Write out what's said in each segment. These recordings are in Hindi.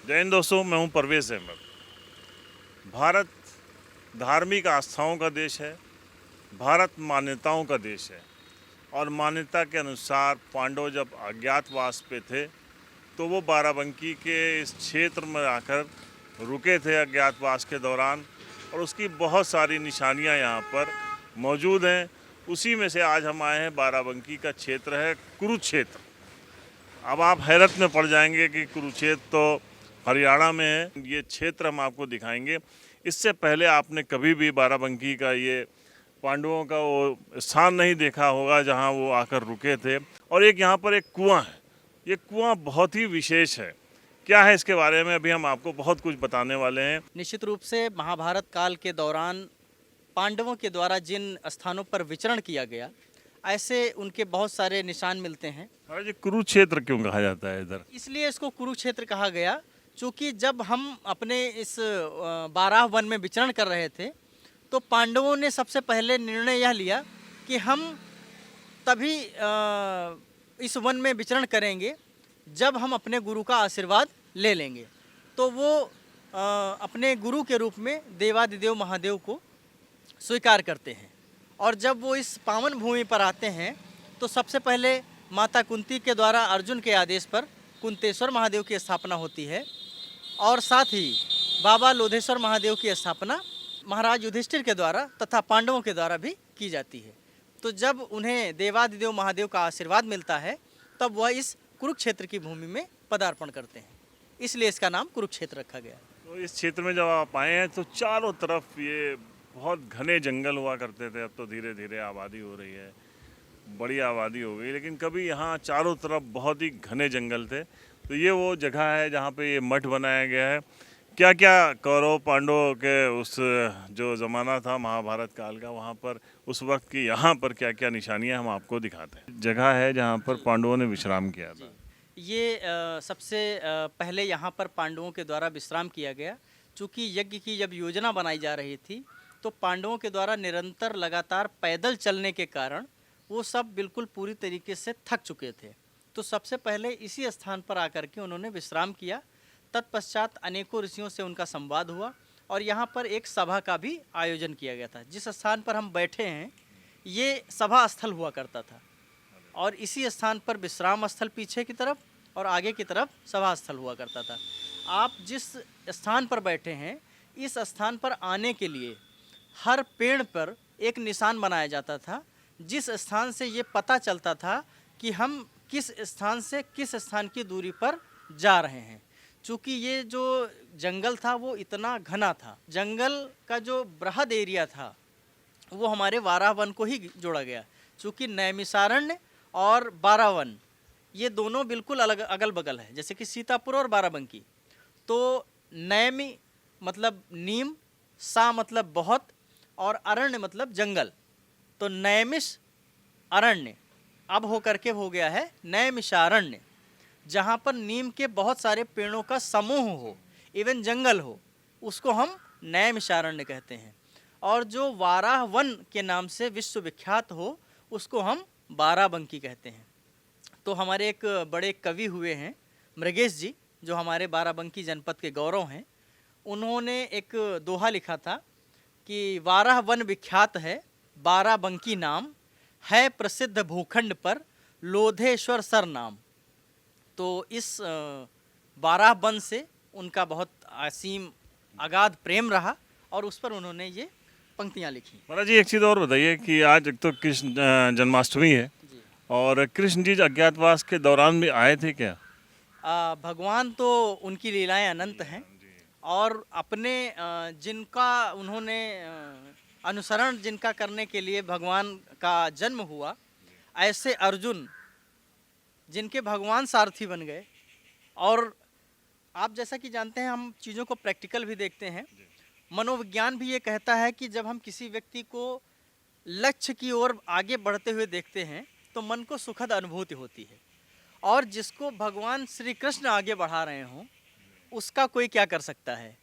जय हिंद दोस्तों, मैं हूं परवेज़ अहमद। भारत धार्मिक आस्थाओं का देश है, भारत मान्यताओं का देश है और मान्यता के अनुसार पांडव जब अज्ञातवास पे थे तो वो बाराबंकी के इस क्षेत्र में आकर रुके थे अज्ञातवास के दौरान और उसकी बहुत सारी निशानियां यहाँ पर मौजूद हैं। उसी में से आज हम आए हैं। बाराबंकी का क्षेत्र है कुरुक्षेत्र। अब आप हैरत में पड़ जाएंगे कि कुरुक्षेत्र तो हरियाणा में है। ये क्षेत्र हम आपको दिखाएंगे। इससे पहले आपने कभी भी बाराबंकी का ये पांडवों का वो स्थान नहीं देखा होगा जहां वो आकर रुके थे। और एक यहाँ पर एक कुआं है। ये कुआं बहुत ही विशेष है। क्या है इसके बारे में अभी हम आपको बहुत कुछ बताने वाले हैं। निश्चित रूप से महाभारत काल के दौरान पांडवों के द्वारा जिन स्थानों पर विचरण किया गया, ऐसे उनके बहुत सारे निशान मिलते हैं। महाराज, ये कुरुक्षेत्र क्यों कहा जाता है इधर? इसलिए इसको कुरुक्षेत्र कहा गया, क्योंकि जब हम अपने इस 12 वन में विचरण कर रहे थे तो पांडवों ने सबसे पहले निर्णय यह लिया कि हम तभी इस वन में विचरण करेंगे जब हम अपने गुरु का आशीर्वाद ले लेंगे। तो वो अपने गुरु के रूप में देवादिदेव महादेव को स्वीकार करते हैं और जब वो इस पावन भूमि पर आते हैं तो सबसे पहले माता कुंती के द्वारा अर्जुन के आदेश पर कुंतेश्वर महादेव की स्थापना होती है और साथ ही बाबा लोधेश्वर महादेव की स्थापना महाराज युधिष्ठिर के द्वारा तथा पांडवों के द्वारा भी की जाती है। तो जब उन्हें देवादिदेव महादेव का आशीर्वाद मिलता है तब वह इस कुरुक्षेत्र की भूमि में पदार्पण करते हैं, इसलिए इसका नाम कुरुक्षेत्र रखा गया। तो इस क्षेत्र में जब आप आए हैं तो चारों तरफ ये बहुत घने जंगल हुआ करते थे। अब तो धीरे धीरे आबादी हो रही है, बड़ी आबादी हो गई, लेकिन कभी यहाँ चारों तरफ बहुत ही घने जंगल थे। तो ये वो जगह है जहाँ पे ये मठ बनाया गया है। क्या क्या कौरव पांडवों के उस जो ज़माना था महाभारत काल का, वहाँ पर उस वक्त की यहाँ पर क्या क्या निशानियाँ हम आपको दिखाते हैं। जगह है जहाँ पर पांडवों ने विश्राम किया था। ये सबसे पहले यहाँ पर पांडवों के द्वारा विश्राम किया गया, चूँकि यज्ञ की जब योजना बनाई जा रही थी तो पांडवों के द्वारा निरंतर लगातार पैदल चलने के कारण वो सब बिल्कुल पूरी तरीके से थक चुके थे। तो सबसे पहले इसी स्थान पर आकर के उन्होंने विश्राम किया। तत्पश्चात अनेकों ऋषियों से उनका संवाद हुआ और यहाँ पर एक सभा का भी आयोजन किया गया था। जिस स्थान पर हम बैठे हैं ये सभा स्थल हुआ करता था और इसी स्थान पर विश्राम स्थल पीछे की तरफ और आगे की तरफ सभा स्थल हुआ करता था। आप जिस स्थान पर बैठे हैं इस स्थान पर आने के लिए हर पेड़ पर एक निशान बनाया जाता था, जिस स्थान से ये पता चलता था कि हम किस स्थान से किस स्थान की दूरी पर जा रहे हैं। चूँकि ये जो जंगल था वो इतना घना था, जंगल का जो बृहद एरिया था वो हमारे 12 वन को ही जोड़ा गया। चूँकि नैमिषारण्य और 12 वन ये दोनों बिल्कुल अलग अगल बगल है, जैसे कि सीतापुर और बाराबंकी। तो नैमि मतलब नीम, सा मतलब बहुत और अरण्य मतलब जंगल। तो नैमिष अरण्य अब होकर के हो गया है नैमिषारण्य, जहाँ पर नीम के बहुत सारे पेड़ों का समूह हो, इवन जंगल हो, उसको हम नैमिषारण्य कहते हैं। और जो 12 वन के नाम से विश्वविख्यात हो उसको हम बाराबंकी कहते हैं। तो हमारे एक बड़े कवि हुए हैं मृगेश जी, जो हमारे बाराबंकी जनपद के गौरव हैं। उन्होंने एक दोहा लिखा था कि 12 वन विख्यात है बाराबंकी नाम, है प्रसिद्ध भूखंड पर लोधेश्वर सर नाम। तो इस 12 वन से उनका बहुत असीम अगाध प्रेम रहा और उस पर उन्होंने ये पंक्तियाँ लिखी। महाराज जी, एक चीज़ और बताइए कि आज एक तो कृष्ण जन्माष्टमी है और कृष्ण जी अज्ञातवास के दौरान भी आए थे क्या? भगवान तो उनकी लीलाएं अनंत हैं और अपने जिनका उन्होंने अनुसरण जिनका करने के लिए भगवान का जन्म हुआ, ऐसे अर्जुन जिनके भगवान सारथी बन गए। और आप जैसा कि जानते हैं हम चीज़ों को प्रैक्टिकल भी देखते हैं। मनोविज्ञान भी ये कहता है कि जब हम किसी व्यक्ति को लक्ष्य की ओर आगे बढ़ते हुए देखते हैं तो मन को सुखद अनुभूति होती है, और जिसको भगवान श्री कृष्ण आगे बढ़ा रहे हों उसका कोई क्या कर सकता है।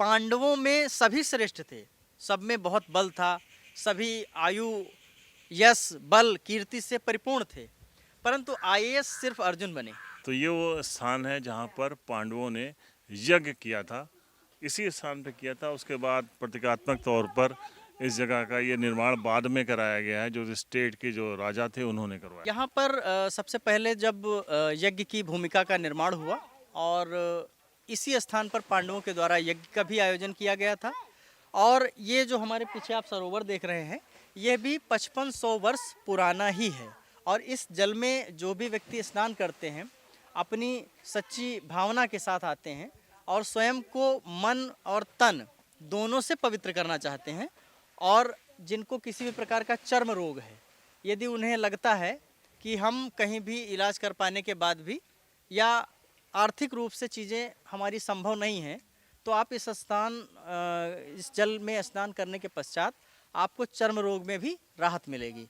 पांडवों में सभी श्रेष्ठ थे, सब में बहुत बल था, सभी आयु यश बल कीर्ति से परिपूर्ण थे, परंतु आईएएस सिर्फ अर्जुन बने। तो ये वो स्थान है जहाँ पर पांडवों ने यज्ञ किया था, इसी स्थान पे किया था। उसके बाद प्रतीकात्मक तौर पर इस जगह का ये निर्माण बाद में कराया गया है, जो स्टेट के जो राजा थे उन्होंने करवाया। यहाँ पर सबसे पहले जब यज्ञ की भूमिका का निर्माण हुआ और इसी स्थान पर पांडवों के द्वारा यज्ञ का भी आयोजन किया गया था। और ये जो हमारे पीछे आप सरोवर देख रहे हैं, ये भी 5500 वर्ष पुराना ही है। और इस जल में जो भी व्यक्ति स्नान करते हैं, अपनी सच्ची भावना के साथ आते हैं और स्वयं को मन और तन दोनों से पवित्र करना चाहते हैं। और जिनको किसी भी प्रकार का चर्म रोग है, यदि उन्हें लगता है कि हम कहीं भी इलाज कर पाने के बाद भी या आर्थिक रूप से चीज़ें हमारी संभव नहीं हैं, तो आप इस जल में स्नान करने के पश्चात आपको चर्म रोग में भी राहत मिलेगी।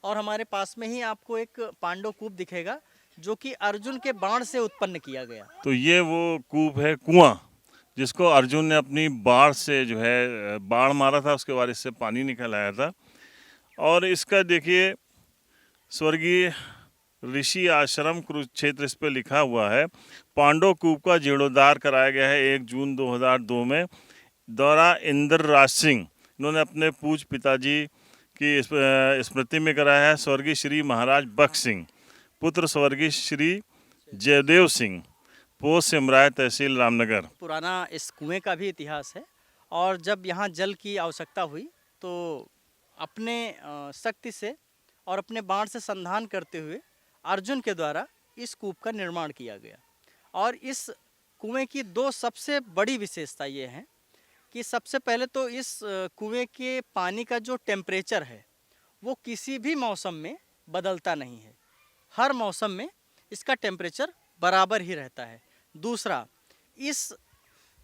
और हमारे पास में ही आपको एक पांडव कूप दिखेगा, जो कि अर्जुन के बाण से उत्पन्न किया गया। तो ये वो कूप है, कुआं, जिसको अर्जुन ने अपनी बाण से जो है बाण मारा था, उसके बाद इससे पानी निकल आया था। और इसका देखिए स्वर्गीय ऋषि आश्रम कुरुक्षेत्र इस पे लिखा हुआ है। पांडव कूप का जीर्णोद्धार कराया गया है 1 जून 2002 में द्वारा इंद्र राज सिंह। इन्होंने अपने पूज्य पिताजी की स्मृति में कराया है। स्वर्गीय श्री महाराज बख्श सिंह, पुत्र स्वर्गीय श्री जयदेव सिंह, पोस्ट सिमराय, तहसील रामनगर। पुराना इस कुएं का भी इतिहास है। और जब यहाँ जल की आवश्यकता हुई तो अपने शक्ति से और अपने बाण से संधान करते हुए अर्जुन के द्वारा इस कूप का निर्माण किया गया। और इस कुएं की 2 सबसे बड़ी विशेषता ये है कि सबसे पहले तो इस कुएं के पानी का जो टेम्परेचर है वो किसी भी मौसम में बदलता नहीं है। हर मौसम में इसका टेम्परेचर बराबर ही रहता है। दूसरा, इस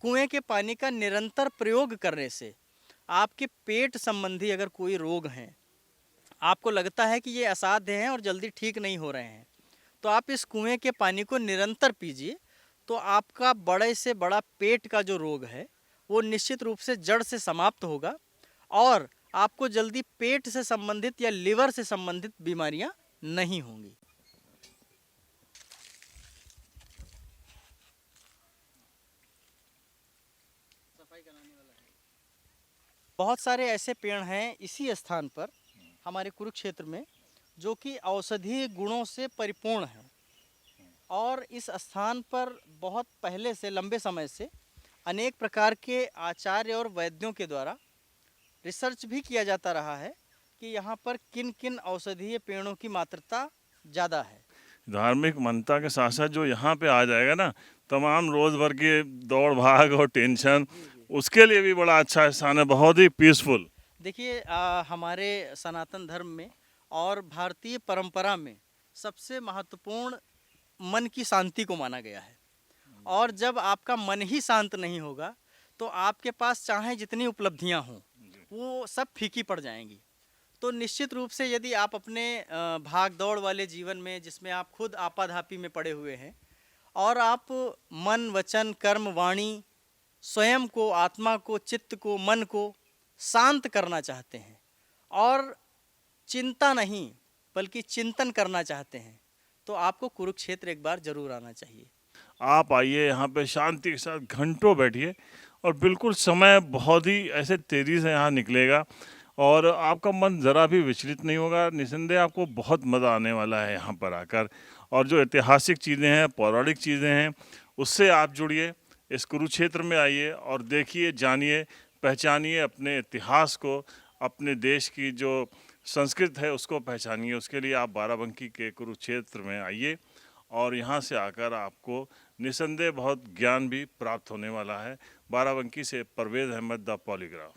कुएं के पानी का निरंतर प्रयोग करने से आपके पेट संबंधी अगर कोई रोग हैं, आपको लगता है कि ये असाध्य हैं और जल्दी ठीक नहीं हो रहे हैं, तो आप इस कुएं के पानी को निरंतर पीजिए, तो आपका बड़े से बड़ा पेट का जो रोग है वो निश्चित रूप से जड़ से समाप्त होगा और आपको जल्दी पेट से संबंधित या लिवर से संबंधित बीमारियां नहीं होंगी। बहुत सारे ऐसे पेड़ हैं इसी स्थान पर हमारे कुरुक्षेत्र में, जो कि औषधीय गुणों से परिपूर्ण हैं। और इस स्थान पर बहुत पहले से, लंबे समय से अनेक प्रकार के आचार्य और वैद्यों के द्वारा रिसर्च भी किया जाता रहा है कि यहाँ पर किन किन औषधीय पेड़ों की मात्रा ज़्यादा है। धार्मिक मान्यता के साथ साथ जो यहाँ पे आ जाएगा ना, तमाम रोज़ भर के दौड़ भाग और टेंशन, उसके लिए भी बड़ा अच्छा स्थान है, बहुत ही पीसफुल। देखिए, हमारे सनातन धर्म में और भारतीय परंपरा में सबसे महत्वपूर्ण मन की शांति को माना गया है। और जब आपका मन ही शांत नहीं होगा तो आपके पास चाहे जितनी उपलब्धियां हों वो सब फीकी पड़ जाएंगी। तो निश्चित रूप से यदि आप अपने भाग दौड़ वाले जीवन में, जिसमें आप खुद आपाधापी में पड़े हुए हैं, और आप मन, वचन, कर्म, वाणी, स्वयं को, आत्मा को, चित्त को, मन को शांत करना चाहते हैं और चिंता नहीं बल्कि चिंतन करना चाहते हैं, तो आपको कुरुक्षेत्र एक बार जरूर आना चाहिए। आप आइए यहाँ पे, शांति के साथ घंटों बैठिए और बिल्कुल समय बहुत ही ऐसे तेज़ी से यहाँ निकलेगा और आपका मन ज़रा भी विचलित नहीं होगा। निसंदेह आपको बहुत मज़ा आने वाला है यहाँ पर आकर। और जो ऐतिहासिक चीज़ें हैं, पौराणिक चीज़ें हैं, उससे आप जुड़िए, इस कुरुक्षेत्र में आइए और देखिए, जानिए, पहचानिए अपने इतिहास को, अपने देश की जो संस्कृत है उसको पहचानिए। उसके लिए आप बाराबंकी के कुरुक्षेत्र में आइए और यहाँ से आकर आपको निसंदेह बहुत ज्ञान भी प्राप्त होने वाला है। बाराबंकी से परवेज़ अहमद, द पॉलीग्राफ।